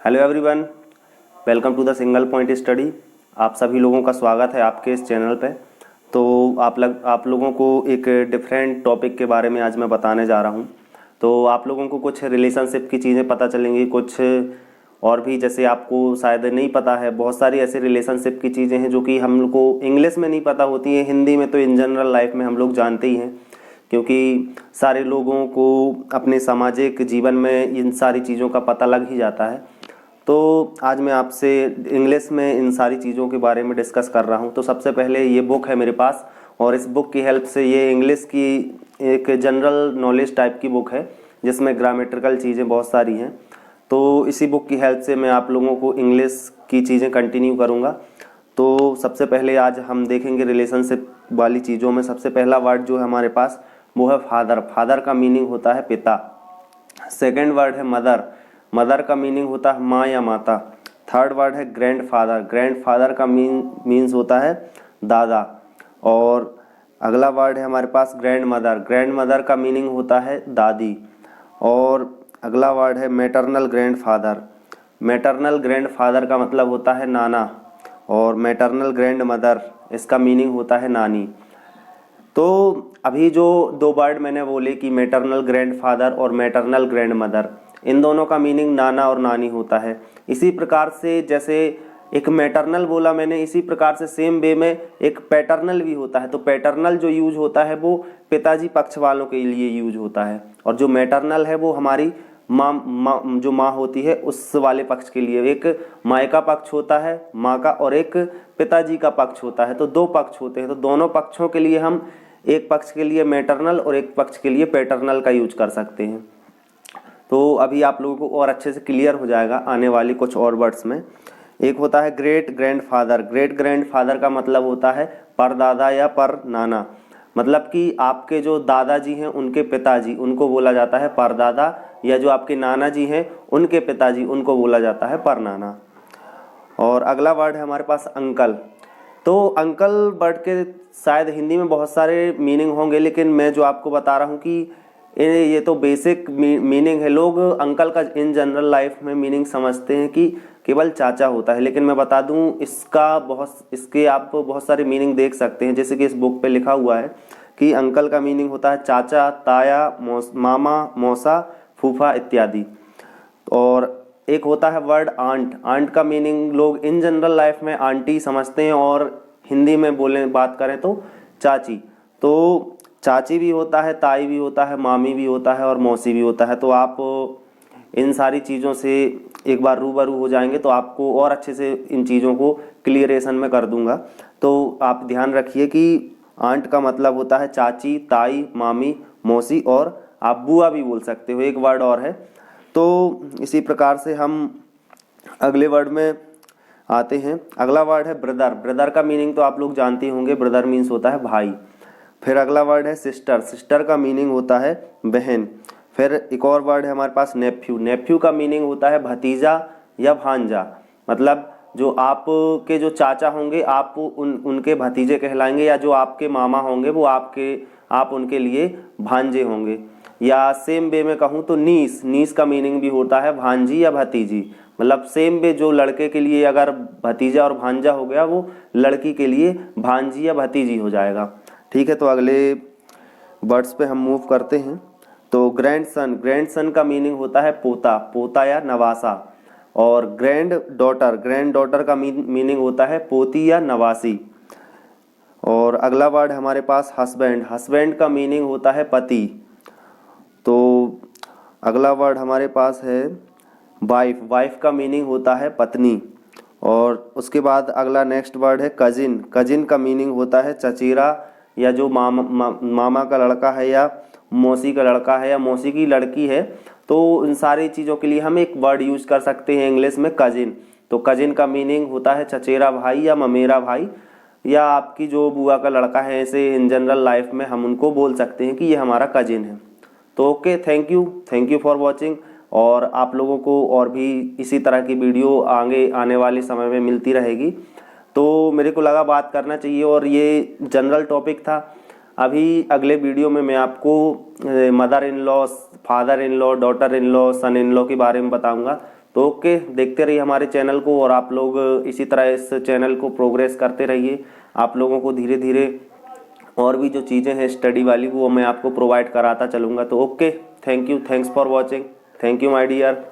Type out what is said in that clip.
Hello everyone, welcome to the single point study. आप सभी लोगों का स्वागत है आपके इस चैनल पे। तो आप लोगों को एक डिफरेंट टॉपिक के बारे में आज मैं बताने जा रहा हूँ। तो आप लोगों को कुछ रिलेशनशिप की चीज़ें पता चलेंगी, कुछ और भी जैसे आपको शायद नहीं पता है, बहुत सारी ऐसी रिलेशनशिप की चीज़ें हैं जो कि हम लोग को इंग्लिश में नहीं पता होती हैं, हिंदी में तो इन जनरल लाइफ में हम लोग जानते ही हैं, क्योंकि सारे लोगों को अपने सामाजिक जीवन में इन सारी चीज़ों का पता लग ही जाता है। तो आज मैं आपसे इंग्लिश में इन सारी चीज़ों के बारे में डिस्कस कर रहा हूँ। तो सबसे पहले ये बुक है मेरे पास, और इस बुक की हेल्प से, ये इंग्लिश की एक जनरल नॉलेज टाइप की बुक है जिसमें ग्रामेटिकल चीज़ें बहुत सारी हैं। तो इसी बुक की हेल्प से मैं आप लोगों को इंग्लिश की चीज़ें कंटिन्यू करूँगा। तो सबसे पहले आज हम देखेंगे रिलेशनशिप वाली चीज़ों में सबसे पहला वर्ड जो है हमारे पास वो है फादर। फादर का मीनिंग होता है पिता। सेकेंड वर्ड है मदर। मदर का मीनिंग होता है माँ या माता। थर्ड वर्ड है ग्रैंडफादर। ग्रैंडफादर का मीन्स होता है दादा। और अगला वर्ड है हमारे पास ग्रैंड मदर। ग्रैंड मदर का मीनिंग होता है दादी। और अगला वर्ड है मैटरनल ग्रैंडफादर। मैटरनल ग्रैंडफादर का मतलब होता है नाना। और मैटरनल ग्रैंड मदर, इसका मीनिंग होता है नानी। तो अभी जो दो वर्ड मैंने बोले कि मैटरनल ग्रैंडफादर और मैटरनल ग्रैंड मदर, इन दोनों का मीनिंग नाना और नानी होता है। इसी प्रकार से जैसे एक मैटरनल बोला मैंने, इसी प्रकार से सेम वे में एक पैटर्नल भी होता है। तो पैटर्नल जो यूज होता है वो पिताजी पक्ष वालों के लिए यूज होता है, और जो मैटरनल है वो हमारी जो माँ होती है उस वाले पक्ष के लिए। एक मायका पक्ष होता है माँ का, और एक पिताजी का पक्ष होता है। तो दो पक्ष होते हैं, तो दोनों पक्षों के लिए हम एक पक्ष के लिए मैटरनल और एक पक्ष के लिए पैटर्नल का यूज कर सकते हैं। तो अभी आप लोगों को और अच्छे से क्लियर हो जाएगा आने वाली कुछ और वर्ड्स में। एक होता है ग्रेट ग्रैंडफादर। ग्रेट ग्रैंडफादर का मतलब होता है परदादा या पर नाना। मतलब कि आपके जो दादाजी हैं उनके पिताजी, उनको बोला जाता है परदादा, या जो आपके नाना जी हैं उनके पिताजी, उनको बोला जाता है परनाना। और अगला वर्ड है हमारे पास अंकल। तो अंकल वर्ड के शायद हिंदी में बहुत सारे मीनिंग होंगे, लेकिन मैं जो आपको बता रहा हूँ कि ये तो बेसिक मीनिंग है। लोग अंकल का इन जनरल लाइफ में मीनिंग समझते हैं कि केवल चाचा होता है, लेकिन मैं बता दूं इसके आप बहुत सारे मीनिंग देख सकते हैं। जैसे कि इस बुक पे लिखा हुआ है कि अंकल का मीनिंग होता है चाचा, ताया, मामा, मौसा, फूफा इत्यादि। और एक होता है वर्ड आंट। आंट का मीनिंग लोग इन जनरल लाइफ में आंटी समझते हैं, और हिंदी में बात करें तो चाची। तो चाची भी होता है, ताई भी होता है, मामी भी होता है और मौसी भी होता है। तो आप इन सारी चीज़ों से एक बार रूबरू हो जाएंगे तो आपको और अच्छे से इन चीज़ों को क्लियरेशन में कर दूंगा। तो आप ध्यान रखिए कि आंट का मतलब होता है चाची, ताई, मामी, मौसी, और आप बुआ भी बोल सकते हो, एक वर्ड और है। तो इसी प्रकार से हम अगले वर्ड में आते हैं। अगला वर्ड है ब्रदर। ब्रदर का मीनिंग तो आप लोग जानते होंगे, ब्रदर मीन्स होता है भाई। फिर अगला वर्ड है सिस्टर। सिस्टर का मीनिंग होता है बहन। फिर एक और वर्ड है हमारे पास नेफ्यू। नेफ्यू का मीनिंग होता है भतीजा या भांजा। मतलब जो आपके जो चाचा होंगे आप उनके भतीजे कहलाएंगे, या जो आपके मामा होंगे वो आप उनके लिए भांजे होंगे। या सेम वे में कहूँ तो नीस। नीस का मीनिंग भी होता है भांजी या भतीजी। मतलब सेम वे, जो लड़के के लिए अगर भतीजा और भांजा हो गया, वो लड़की के लिए भांजी या भतीजी हो जाएगा। ठीक है, तो अगले वर्ड्स पे हम मूव करते हैं। तो ग्रैंडसन। ग्रैंडसन का मीनिंग होता है पोता, पोता या नवासा। और ग्रैंड डॉटर। ग्रैंड डॉटर का मीनिंग होता है पोती या नवासी। और अगला वर्ड हमारे पास हस्बैंड। हस्बैंड का मीनिंग होता है पति। तो अगला वर्ड हमारे पास है वाइफ। वाइफ का मीनिंग होता है पत्नी। और उसके बाद अगला नेक्स्ट वर्ड है कजिन। कजिन का मीनिंग होता है चचेरा, या जो मामा का लड़का है, या मौसी का लड़का है, या मौसी की लड़की है। तो इन सारी चीज़ों के लिए हम एक वर्ड यूज कर सकते हैं इंग्लिश में, कजिन। तो कजिन का मीनिंग होता है चचेरा भाई या ममेरा भाई, या आपकी जो बुआ का लड़का है। ऐसे इन जनरल लाइफ में हम उनको बोल सकते हैं कि ये हमारा कजिन है। तो okay, thank you for watching. और आप लोगों को और भी इसी तरह की वीडियो आगे आने वाले समय में मिलती रहेगी। तो मेरे को लगा बात करना चाहिए, और ये जनरल टॉपिक था। अभी अगले वीडियो में मैं आपको mother in law, father in law, daughter in law, son in law के बारे में बताऊंगा। तो ओके, देखते रहिए हमारे चैनल को और आप लोग इसी तरह इस चैनल को प्रोग्रेस करते रहिए। आप लोगों को धीरे धीरे और भी जो चीज़ें हैं स्टडी वाली वो मैं आपको प्रोवाइड कराता चलूँगा। तो okay, thank you, thanks for watching, thank you my dear.